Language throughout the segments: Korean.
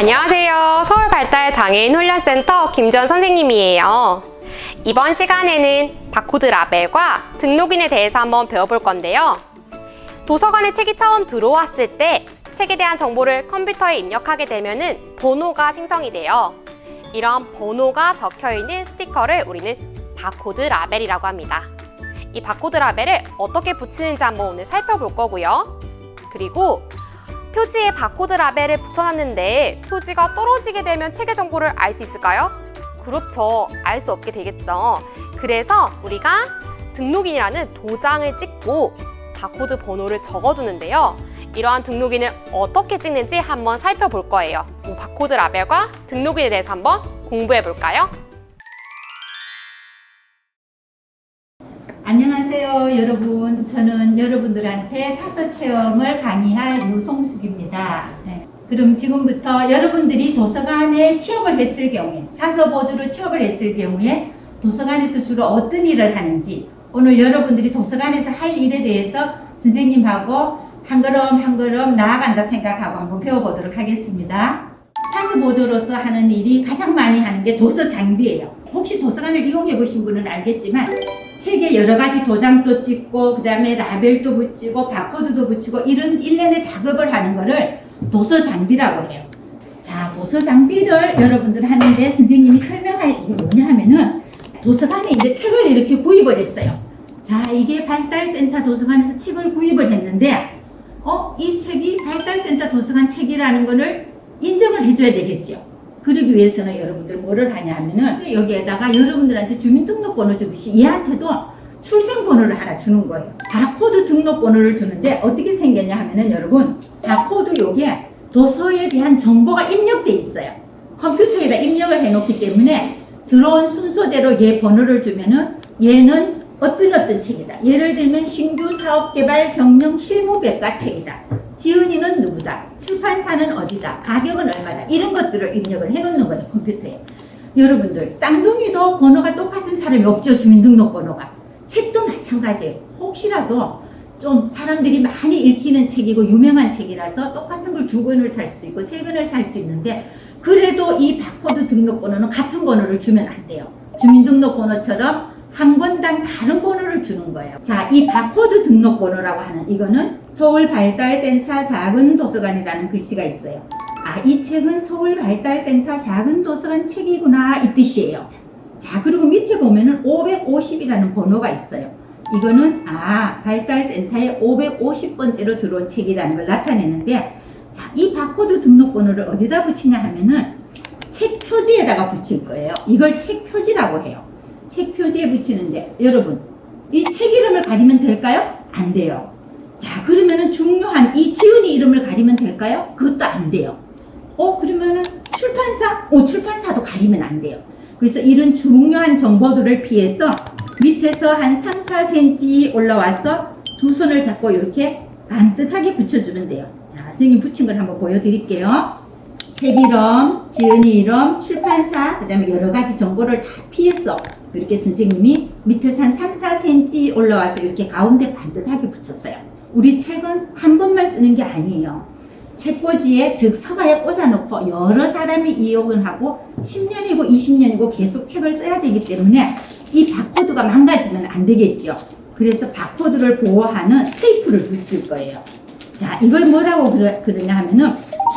안녕하세요. 서울발달장애인 훈련센터 김지원 선생님이에요. 이번 시간에는 바코드 라벨과 등록인에 대해서 한번 배워볼 건데요. 도서관에 책이 처음 들어왔을 때 책에 대한 정보를 컴퓨터에 입력하게 되면은 번호가 생성이 돼요. 이런 번호가 적혀있는 스티커를 우리는 바코드 라벨이라고 합니다. 이 바코드 라벨을 어떻게 붙이는지 한번 오늘 살펴볼 거고요. 그리고 표지에 바코드 라벨을 붙여놨는데 표지가 떨어지게 되면 책의 정보를 알 수 있을까요? 그렇죠. 알 수 없게 되겠죠. 그래서 우리가 등록인이라는 도장을 찍고 바코드 번호를 적어두는데요. 이러한 등록인을 어떻게 찍는지 한번 살펴볼 거예요. 바코드 라벨과 등록인에 대해서 한번 공부해 볼까요? 안녕하세요 여러분. 저는 여러분들한테 사서 체험을 강의할 유송숙입니다. 그럼 지금부터 여러분들이 도서관에 취업을 했을 경우에, 사서 보조로 취업을 했을 경우에 도서관에서 주로 어떤 일을 하는지, 오늘 여러분들이 도서관에서 할 일에 대해서 선생님하고 한 걸음 한 걸음 나아간다 생각하고 한번 배워보도록 하겠습니다. 사서 보조로서 하는 일이 가장 많이 하는 게 도서 장비예요. 혹시 도서관을 이용해 보신 분은 알겠지만 책에 여러 가지 도장도 찍고 그 다음에 라벨도 붙이고 바코드도 붙이고 이런 일련의 작업을 하는 거를 도서 장비라고 해요. 자, 도서 장비를 여러분들 하는데 선생님이 설명할 일이 뭐냐 하면은 도서관에 이제 책을 이렇게 구입을 했어요. 자, 이게 발달센터 도서관에서 책을 구입을 했는데 이 책이 발달센터 도서관 책이라는 거를 인정을 해줘야 되겠죠. 그러기 위해서는 여러분들 뭐를 하냐 하면은 여기에다가 여러분들한테 주민등록번호 주듯이 얘한테도 출생번호를 하나 주는 거예요. 바코드 등록번호를 주는데 어떻게 생겼냐 하면은 여러분, 바코드 요게 도서에 대한 정보가 입력돼 있어요. 컴퓨터에다 입력을 해놓기 때문에 들어온 순서대로 얘 번호를 주면은 얘는 어떤 책이다. 예를 들면 신규 사업개발 경영 실무백과 책이다. 지은이는 누구다. 출판사는 어디다. 가격은 얼마다. 이런 것들을 입력을 해놓는 거예요. 컴퓨터에. 여러분들 쌍둥이도 번호가 똑같은 사람이 없죠. 주민등록번호가. 책도 마찬가지예요. 혹시라도 좀 사람들이 많이 읽히는 책이고 유명한 책이라서 똑같은 걸 2권을 살 수도 있고 3권을 살 수 있는데 그래도 이 바코드 등록번호는 같은 번호를 주면 안 돼요. 주민등록번호처럼 한 권당 다른 번호를 주는 거예요. 자, 이 바코드 등록번호라고 하는 이거는 서울발달센터 작은도서관이라는 글씨가 있어요. 이 책은 서울발달센터 작은도서관 책이구나 이 뜻이에요. 자, 그리고 밑에 보면은 550이라는 번호가 있어요. 이거는 발달센터에 550번째로 들어온 책이라는 걸 나타내는데, 자, 이 바코드 등록번호를 어디다 붙이냐 하면은 책 표지에다가 붙일 거예요. 이걸 책 표지라고 해요. 책 표지에 붙이는데 여러분, 이 책 이름을 가리면 될까요? 안 돼요. 자, 그러면은 중요한 이 지은이 이름을 가리면 될까요? 그것도 안 돼요. 그러면은 출판사? 출판사도 가리면 안 돼요. 그래서 이런 중요한 정보들을 피해서 밑에서 한 3, 4cm 올라와서 두 손을 잡고 이렇게 반듯하게 붙여주면 돼요. 자, 선생님 붙인 걸 한번 보여드릴게요. 책 이름, 지은이 이름, 출판사, 그 다음에 여러 가지 정보를 다 피해서 이렇게 선생님이 밑에서 한 3, 4cm 올라와서 이렇게 가운데 반듯하게 붙였어요. 우리 책은 한 번만 쓰는 게 아니에요. 책꽂이에, 즉 서가에 꽂아놓고 여러 사람이 이용을 하고 10년이고 20년이고 계속 책을 써야 되기 때문에 이 바코드가 망가지면 안 되겠죠. 그래서 바코드를 보호하는 테이프를 붙일 거예요. 자, 이걸 뭐라고 그러냐 하면은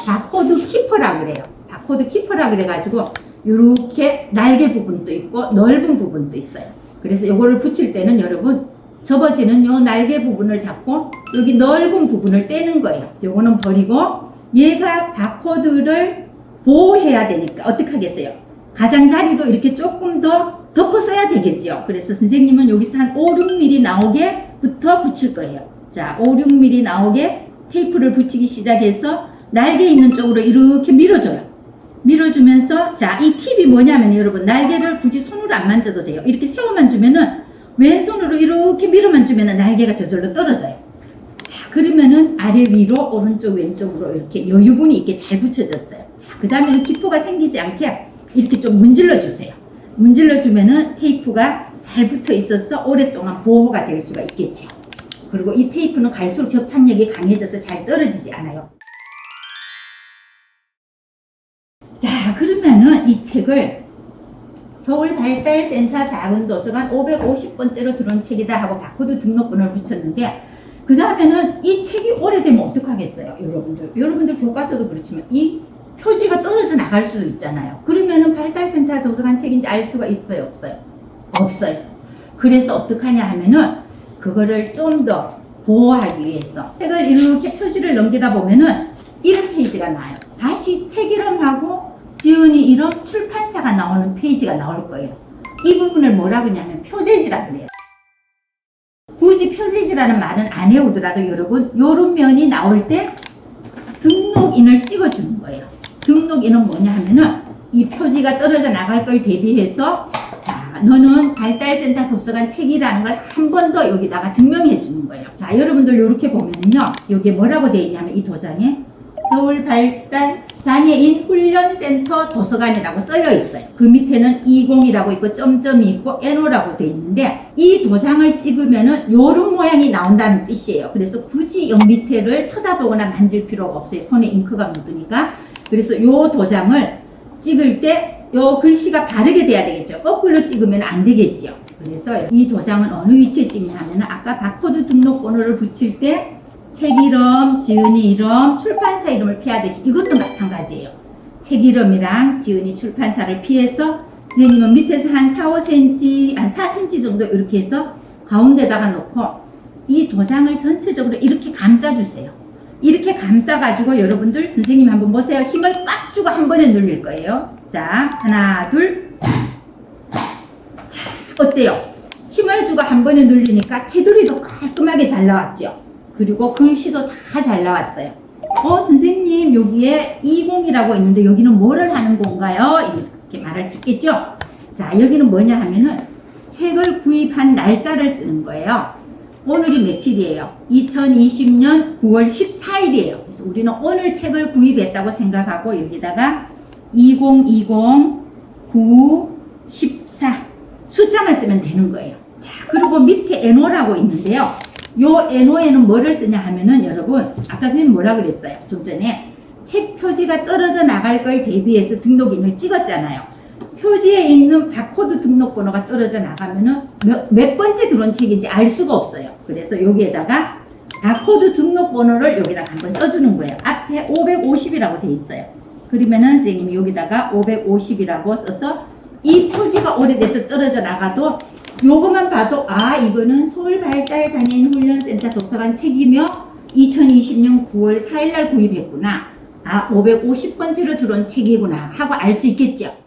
바코드 키퍼라 그래요. 바코드 키퍼라 그래가지고 이렇게 날개 부분도 있고 넓은 부분도 있어요. 그래서 이거를 붙일 때는 여러분, 접어지는 요 날개 부분을 잡고 여기 넓은 부분을 떼는 거예요. 요거는 버리고 얘가 바코드를 보호해야 되니까 어떻게 하겠어요? 가장자리도 이렇게 조금 더 덮어 써야 되겠죠. 그래서 선생님은 여기서 한 5, 6mm 나오게부터 붙일 거예요. 자, 5, 6mm 나오게 테이프를 붙이기 시작해서 날개 있는 쪽으로 이렇게 밀어줘요. 밀어주면서, 자, 이 팁이 뭐냐면 여러분, 날개를 굳이 손으로 안 만져도 돼요. 이렇게 세워만 주면은 왼손으로 이렇게 밀어만 주면은 날개가 저절로 떨어져요. 자, 그러면은 아래 위로 오른쪽 왼쪽으로 이렇게 여유분이 있게 잘 붙여졌어요. 자, 그 다음에는 기포가 생기지 않게 이렇게 좀 문질러 주세요. 문질러 주면은 테이프가 잘 붙어 있어서 오랫동안 보호가 될 수가 있겠죠. 그리고 이 테이프는 갈수록 접착력이 강해져서 잘 떨어지지 않아요. 책을 서울발달센터 작은도서관 550번째로 들어온 책이다 하고 바코드 등록번호를 붙였는데 그 다음에는 이 책이 오래되면 어떡하겠어요? 여러분들 교과서도 그렇지만 이 표지가 떨어져 나갈 수도 있잖아요. 그러면은 발달센터 도서관 책인지 알 수가 있어요? 없어요? 없어요. 그래서 어떡하냐 하면은 그거를 좀 더 보호하기 위해서 책을 이렇게 표지를 넘기다 보면은 이런 페이지가 나와요. 다시 책 이름하고 지은이 이름 출판사가 나오는 페이지가 나올 거예요. 이 부분을 뭐라 그러냐면 표제지라 그래요. 굳이 표제지라는 말은 안 해오더라도 여러분 요런 면이 나올 때 등록인을 찍어주는 거예요. 등록인은 뭐냐 하면은 이 표지가 떨어져 나갈 걸 대비해서 자 너는 발달센터 도서관 책이라는 걸 한 번 더 여기다가 증명해 주는 거예요. 자 여러분들 요렇게 보면은요 여기에 뭐라고 되어 있냐면 이 도장에 서울발달 장애인 훈련센터 도서관이라고 써여 있어요. 그 밑에는 20이라고 있고 점점이 있고 NO라고 되어 있는데 이 도장을 찍으면은 요런 모양이 나온다는 뜻이에요. 그래서 굳이 여 밑에를 쳐다보거나 만질 필요가 없어요. 손에 잉크가 묻으니까. 그래서 요 도장을 찍을 때 요 글씨가 바르게 돼야 되겠죠. 거꾸로 찍으면 안 되겠죠. 그래서 이 도장은 어느 위치에 찍냐 하면은 아까 바코드 등록번호를 붙일 때 책 이름, 지은이 이름, 출판사 이름을 피하듯이 이것도 마찬가지예요. 책 이름이랑 지은이 출판사를 피해서 선생님은 밑에서 한 4cm, 한 4cm 정도 이렇게 해서 가운데다가 놓고 이 도장을 전체적으로 이렇게 감싸주세요. 이렇게 감싸가지고 여러분들 선생님 한번 보세요. 힘을 꽉 주고 한 번에 눌릴 거예요. 자, 하나, 둘. 자, 어때요? 힘을 주고 한 번에 눌리니까 테두리도 깔끔하게 잘 나왔죠? 그리고 글씨도 다 잘 나왔어요. 선생님 여기에 20이라고 있는데 여기는 뭐를 하는 건가요? 이렇게 말을 짓겠죠? 자 여기는 뭐냐 하면은 책을 구입한 날짜를 쓰는 거예요. 오늘이 며칠이에요? 2020년 9월 14일이에요. 그래서 우리는 오늘 책을 구입했다고 생각하고 여기다가 2020 9 14 숫자만 쓰면 되는 거예요. 자 그리고 밑에 NO라고 있는데요. 요 NO에는 뭐를 쓰냐 하면은 여러분 아까 선생님 뭐라 그랬어요? 좀 전에 책 표지가 떨어져 나갈 걸 대비해서 등록인을 찍었잖아요. 표지에 있는 바코드 등록번호가 떨어져 나가면은 몇 번째 들어온 책인지 알 수가 없어요. 그래서 여기에다가 바코드 등록번호를 여기다가 한번 써주는 거예요. 앞에 550이라고 돼 있어요. 그러면은 선생님이 여기다가 550이라고 써서 이 표지가 오래돼서 떨어져 나가도 요거만 봐도 아 이거는 서울발달장애인훈련센터 도서관 책이며 2020년 9월 4일날 구입했구나. 아 550번째로 들어온 책이구나 하고 알 수 있겠죠.